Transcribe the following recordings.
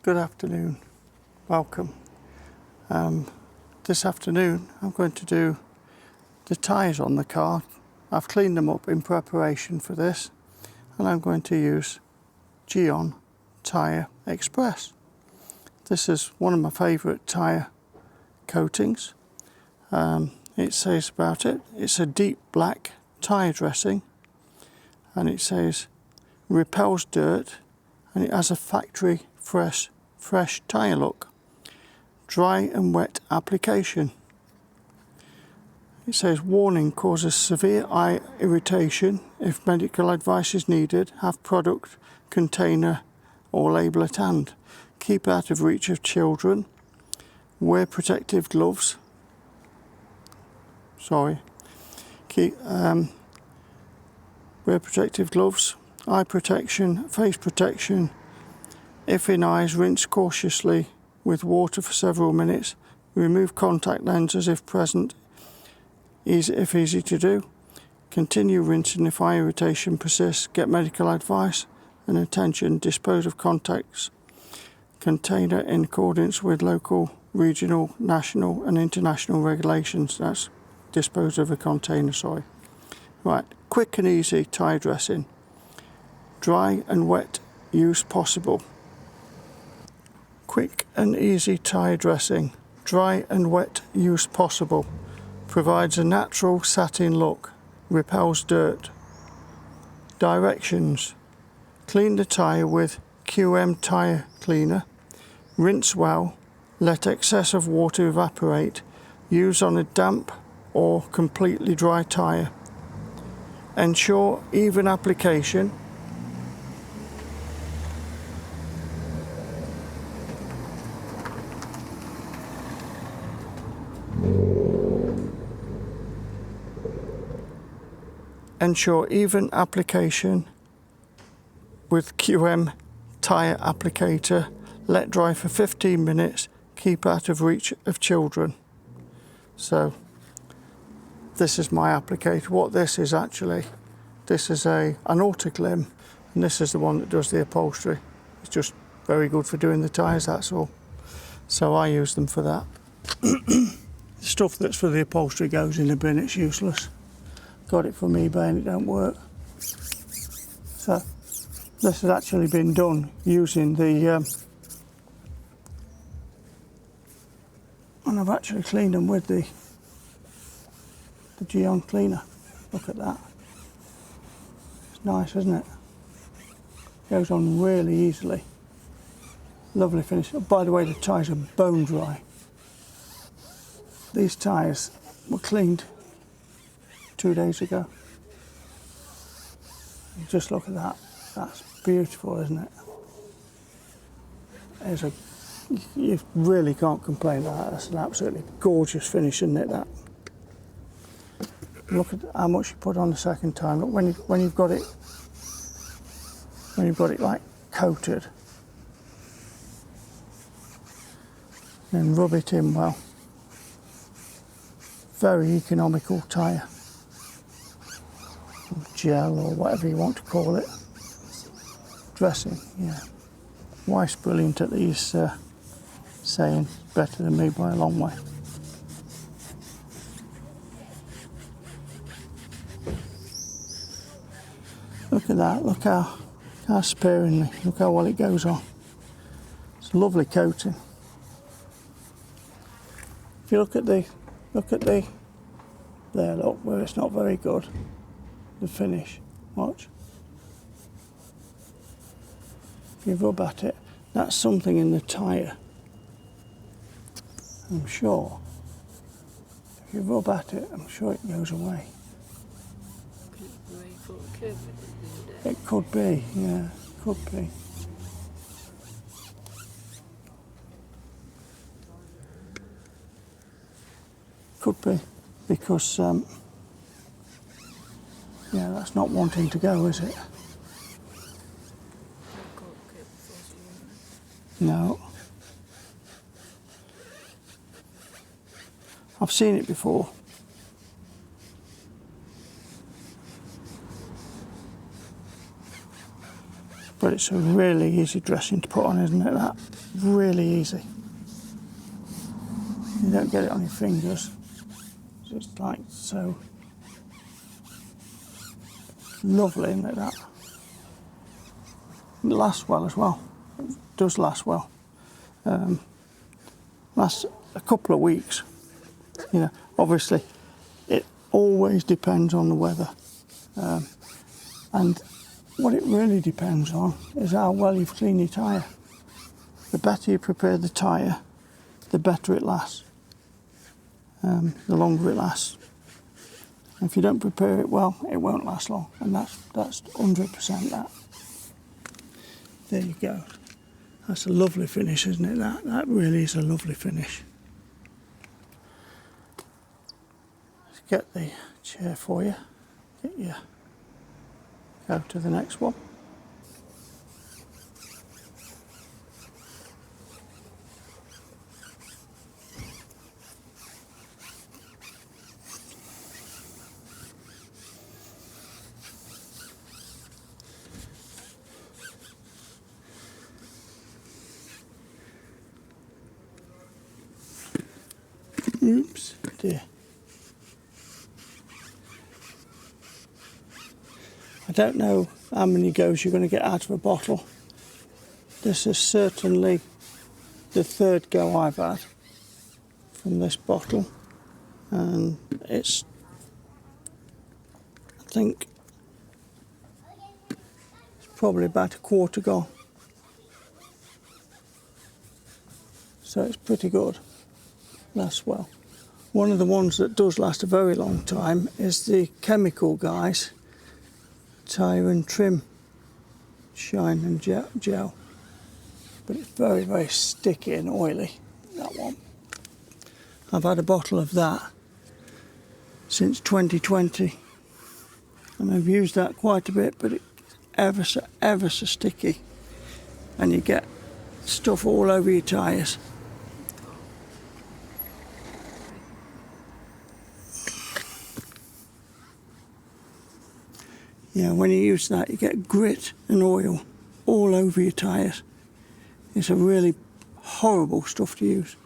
Good afternoon, welcome. This afternoon I'm going to do the tyres on the car. I've cleaned them up in preparation for this, and I'm going to use GYEON Tire Express. This is one of my favourite tyre coatings. It says about it, it's a deep black tyre dressing, and it says repels dirt, and it has a factory fresh tyre look. Dry and wet application. It says warning, causes severe eye irritation. If medical advice is needed, have product, container or label at hand. Keep out of reach of children. Wear protective gloves. Wear protective gloves, eye protection, face protection. If in eyes, rinse cautiously with water for several minutes. Remove contact lenses if present, if easy to do. Continue rinsing if eye irritation persists. Get medical advice and attention. Dispose of contacts container in accordance with local, regional, national and international regulations. That's dispose of a container, sorry. Right, quick and easy tyre dressing. Dry and wet use possible. Quick and easy tyre dressing. Dry and wet use possible. Provides a natural satin look. Repels dirt. Directions. Clean the tyre with GYEON Tire Cleaner. Rinse well. Let excess of water evaporate. Use on a damp or completely dry tyre. Ensure even application. Ensure even application with GYEON Tire Applicator. Let dry for 15 minutes. Keep out of reach of children. So this is my applicator. What this is actually, this is an autoclim, and this is the one that does the upholstery. It's just very good for doing the tyres, that's all. So I use them for that. The stuff that's for the upholstery goes in the bin, it's useless. Got it from eBay and it don't work. So this has actually been done using the and I've actually cleaned them with the GYEON cleaner. Look at that. It's nice, isn't it? Goes on really easily. Lovely finish. Oh, by the way, the tyres are bone dry. These tyres were cleaned 2 days ago. Just look at that. That's beautiful, isn't it? You really can't complain about that. That's an absolutely gorgeous finish, isn't it? That. Look at how much you put on the second time. Look, when you've got it like coated, then rub it in well. Very economical tyre. Gel or whatever you want to call it. Dressing, yeah. Wife's brilliant at these saying, better than me by a long way. Look at that, look how sparingly, look how well it goes on. It's a lovely coating. If you look at there, look, where it's not very good. The finish, watch. If you rub at it, that's something in the tyre. I'm sure. If you rub at it, I'm sure it goes away. It could be, yeah, could be. Could be, because yeah, that's not wanting to go, is it? No. I've seen it before. But it's a really easy dressing to put on, isn't it, that? really easy. You don't get it on your fingers. It's like so lovely, isn't it, that? It lasts well as well. It does last well. Lasts a couple of weeks. You know, obviously, it always depends on the weather. And what it really depends on is how well you've cleaned your tyre. The better you prepare the tyre, the better it lasts. The longer it lasts. If you don't prepare it well, it won't last long, and that's 100% that. There you go. That's a lovely finish, isn't it? That really is a lovely finish. Let's get the chair for you. Go to the next one. Oops, dear. I don't know how many goes you're going to get out of a bottle. This is certainly the third go I've had from this bottle, and it's, I think, it's probably about a quarter gone. So it's pretty good. Lasts well. One of the ones that does last a very long time is the chemical guys, Tyre and Trim Shine and Gel. But it's very, very sticky and oily, that one. I've had a bottle of that since 2020, and I've used that quite a bit, but it's ever so sticky, and you get stuff all over your tyres. Yeah, when you use that, you get grit and oil all over your tyres. It's a really horrible stuff to use.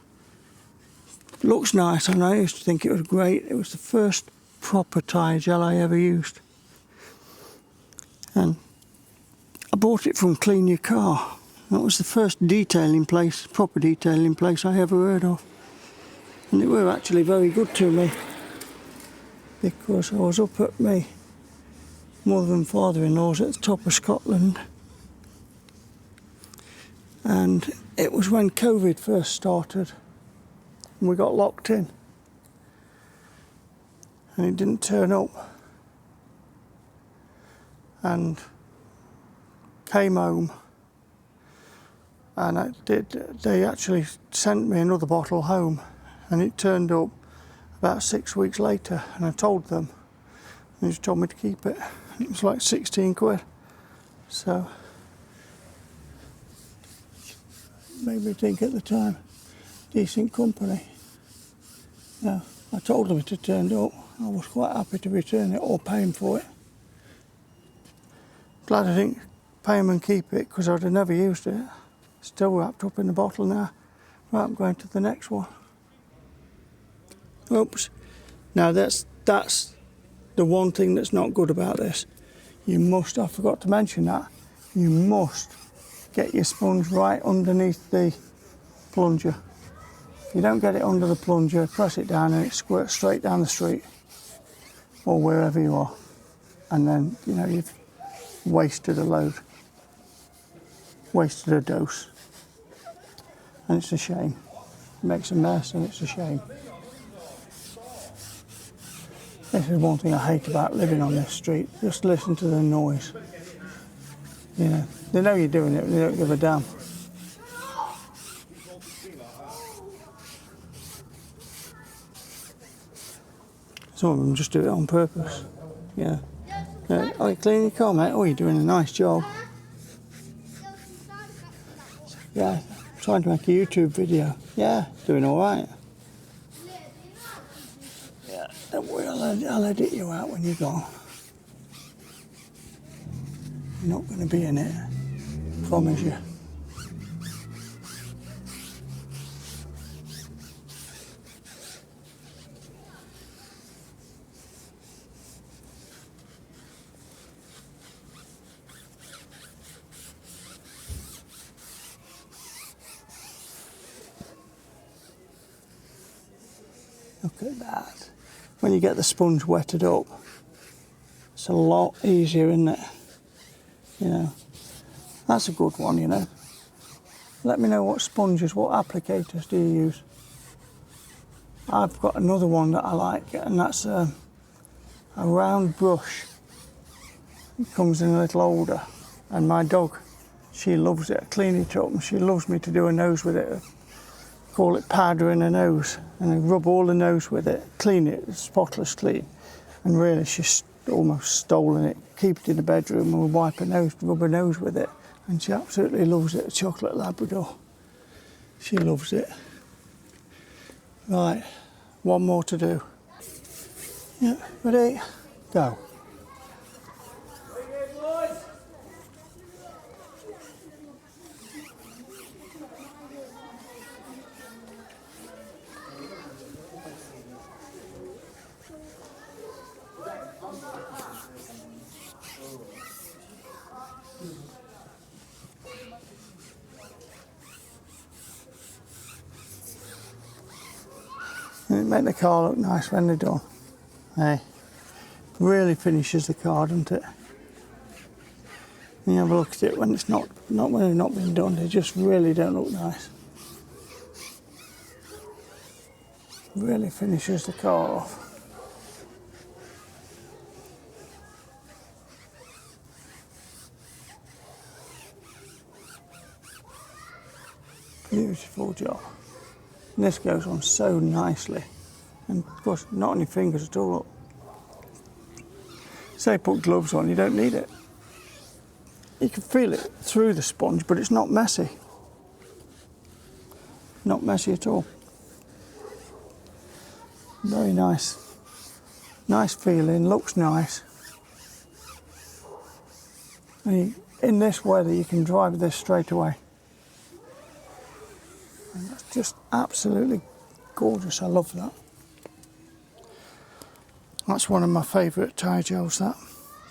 It looks nice, and I used to think it was great. It was the first proper tyre gel I ever used. And I bought it from Clean Your Car. That was the first detailing place, proper detailing place I ever heard of. And they were actually very good to me, because I was up at my mother and father-in-law's at the top of Scotland, and it was when COVID first started and we got locked in, and it didn't turn up, and came home, and they actually sent me another bottle home, and it turned up about 6 weeks later, and I told them, and they just told me to keep it. It was like 16 quid. So, made me think at the time, decent company. Now, I told them it had turned up. I was quite happy to return it or pay them for it. Glad I didn't pay them and keep it, because I'd have never used it. Still wrapped up in the bottle now. Right, I'm going to the next one. Oops. Now that's the one thing that's not good about this. You must, I forgot to mention that, you must get your sponge right underneath the plunger. If you don't get it under the plunger, press it down and it squirts straight down the street or wherever you are. And then, you know, you've wasted a load, wasted a dose. And it's a shame. It makes a mess and it's a shame. This is one thing I hate about living on this street. Just listen to the noise. You know, they know you're doing it, but they don't give a damn. Some of them just do it on purpose. Yeah. Oh, you clean your car, mate? Oh, you're doing a nice job. Yeah, trying to make a YouTube video. Yeah, doing all right. Yeah, don't worry, I'll edit you out when you're gone. You're not going to be in it, promise you. Look at that. When you get the sponge wetted up, it's a lot easier, isn't it? You know, that's a good one, you know. Let me know what sponges, what applicators do you use? I've got another one that I like, and that's a round brush. It comes in a little older, and my dog, she loves it. I clean it up, and she loves me to do her nose with it. I call it powdering her nose, and I rub all the nose with it, clean it, spotless clean. And really, she's almost stolen it. Keep it in the bedroom, and we wipe her nose, rub her nose with it, and she absolutely loves it. A chocolate Labrador, she loves it. Right, one more to do. Yeah, ready? Go. It make the car look nice when they're done. Hey, really finishes the car, doesn't it? And you have a look at it when it's not when they've not been done. They just really don't look nice. Really finishes the car off. Beautiful job. And this goes on so nicely, and of course not on your fingers at all. Say put gloves on, you don't need it. You can feel it through the sponge, but it's not messy. Not messy at all. Very nice. Nice feeling, looks nice. And in this weather you can drive this straight away. And that's just absolutely gorgeous. I love that. That's one of my favourite tyre gels, that.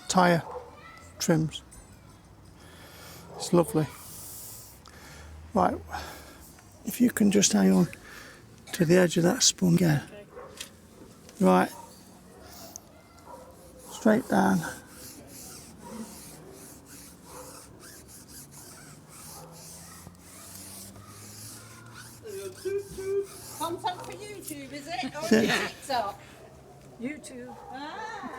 Tyre trims. It's lovely. Right, if you can just hang on to the edge of that sponge again. Right, straight down. Content for YouTube, is it? Or TikTok? YouTube. Ah.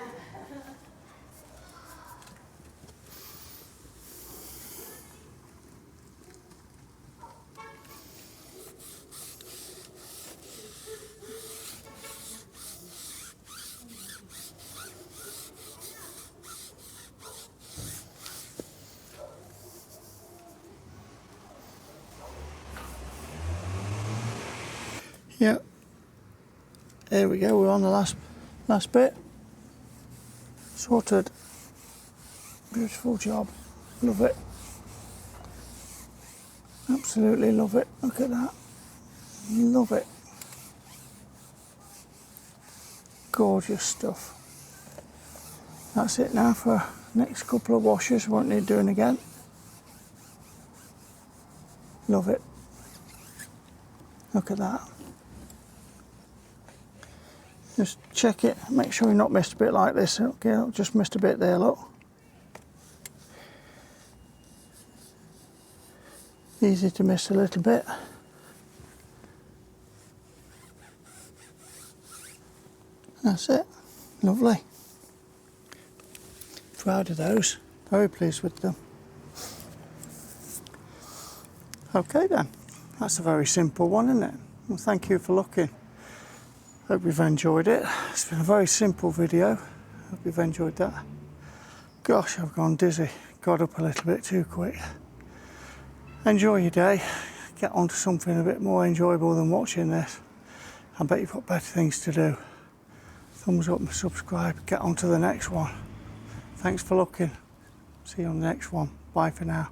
Yep. There we go, we're on the last bit. Sorted. Beautiful job. Love it. Absolutely love it. Look at that. Love it. Gorgeous stuff. That's it now for next couple of washes. Won't need doing again. Love it. Look at that. Just check it, make sure you've not missed a bit like this. Okay, I've just missed a bit there, look. Easy to miss a little bit. That's it. Lovely. Proud of those. Very pleased with them. Okay then, that's a very simple one, isn't it? Well, thank you for looking. Hope you've enjoyed it. It's been a very simple video. Hope you've enjoyed that. Gosh, I've gone dizzy. Got up a little bit too quick. Enjoy your day. Get on to something a bit more enjoyable than watching this. I bet you've got better things to do. Thumbs up and subscribe. Get on to the next one. Thanks for looking. See you on the next one. Bye for now.